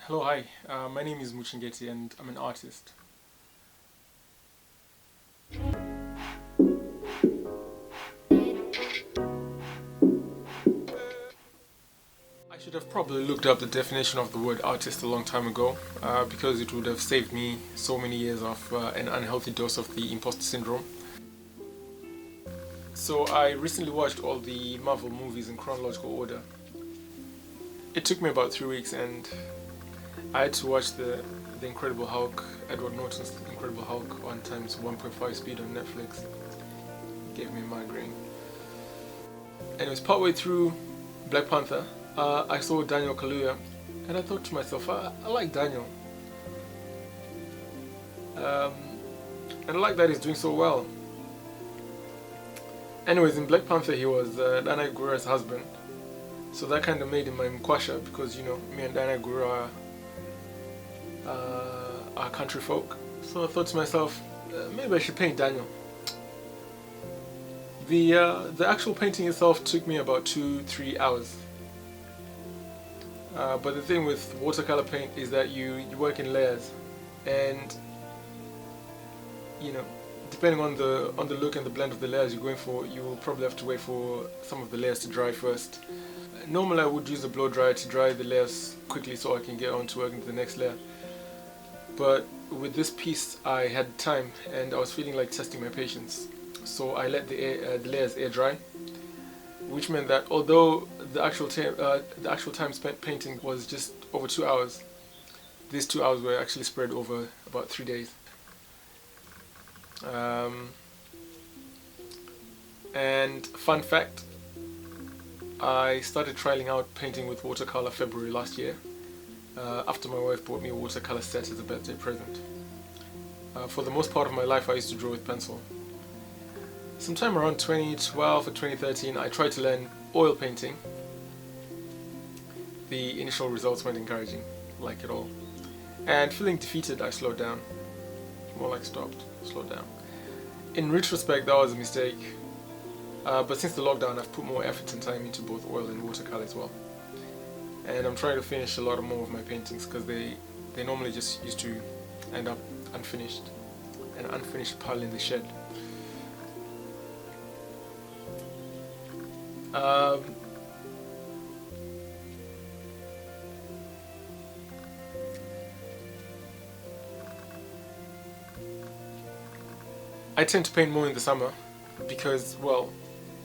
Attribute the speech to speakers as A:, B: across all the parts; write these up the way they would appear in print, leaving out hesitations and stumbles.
A: Hello, hi. My name is Muchengeti and I'm an artist. I should have probably looked up the definition of the word artist a long time ago because it would have saved me so many years of an unhealthy dose of the imposter syndrome. So I recently watched all the Marvel movies in chronological order. It took me about 3 weeks and I had to watch the Incredible Hulk, Edward Norton's Incredible Hulk on times 1.5 speed on Netflix. It gave me a migraine. And it was partway through Black Panther. I saw Daniel Kaluuya, and I thought to myself, I like Daniel, um, and I like that he's doing so well. Anyways, in Black Panther, he was Dana Gura's husband, so that kind of made him my Mkwasha because me and Dana Gura are country folk. So I thought to myself, maybe I should paint Daniel. The actual painting itself took me about 2-3 hours. But the thing with watercolor paint is that you work in layers, and depending on the look and the blend of the layers you're going for, you will probably have to wait for some of the layers to dry first. Normally I would use a blow dryer to dry the layers quickly so I can get on to working to the next layer. But with this piece I had time and I was feeling like testing my patience, so I let the layers air dry, which meant that although the actual time spent painting was just over 2 hours, these 2 hours were actually spread over about 3 days. And fun fact, I started trialing out painting with watercolor February last year, after my wife bought me a watercolor set as a birthday present. For the most part of my life I used to draw with pencil. Sometime around 2012 or 2013 I tried to learn oil painting. The initial results weren't encouraging, like at all. And feeling defeated, I slowed down. More like stopped, slowed down. In retrospect, that was a mistake. But since the lockdown, I've put more effort and time into both oil and watercolor as well. And I'm trying to finish a lot more of my paintings because they normally just used to end up unfinished. An unfinished pile in the shed. I tend to paint more in the summer because, well,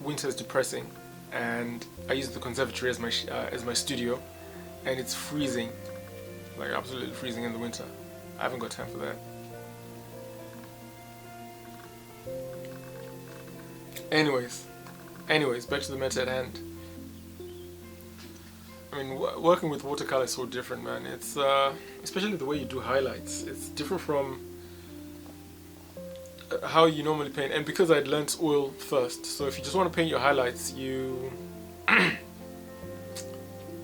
A: winter is depressing, and I use the conservatory as my studio, and it's freezing, like absolutely freezing in the winter. I haven't got time for that. Anyways, back to the matter at hand. I mean, working with watercolor is so different, man. It's especially the way you do highlights. It's different from how you normally paint, and because I'd learnt oil first, so if you just want to paint your highlights, you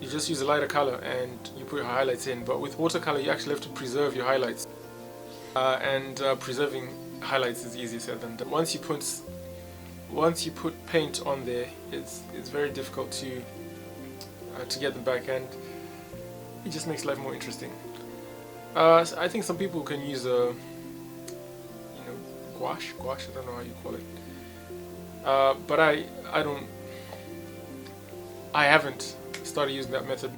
A: just use a lighter color and you put your highlights in. But with watercolor you actually have to preserve your highlights, and preserving highlights is easier said than done. Once you put paint on there, it's very difficult to get them back, and it just makes life more interesting. So I think some people can use a gouache, I don't know how you call it, but I haven't started using that method.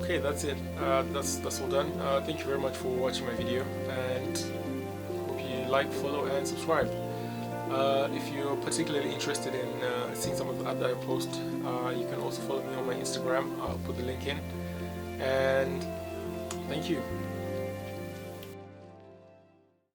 A: Okay, that's it. That's all done. Thank you very much for watching my video, and hope you like, follow, and subscribe. If you're particularly interested in seeing some of the art that I post, you can also follow me on my Instagram. I'll put the link in. And thank you.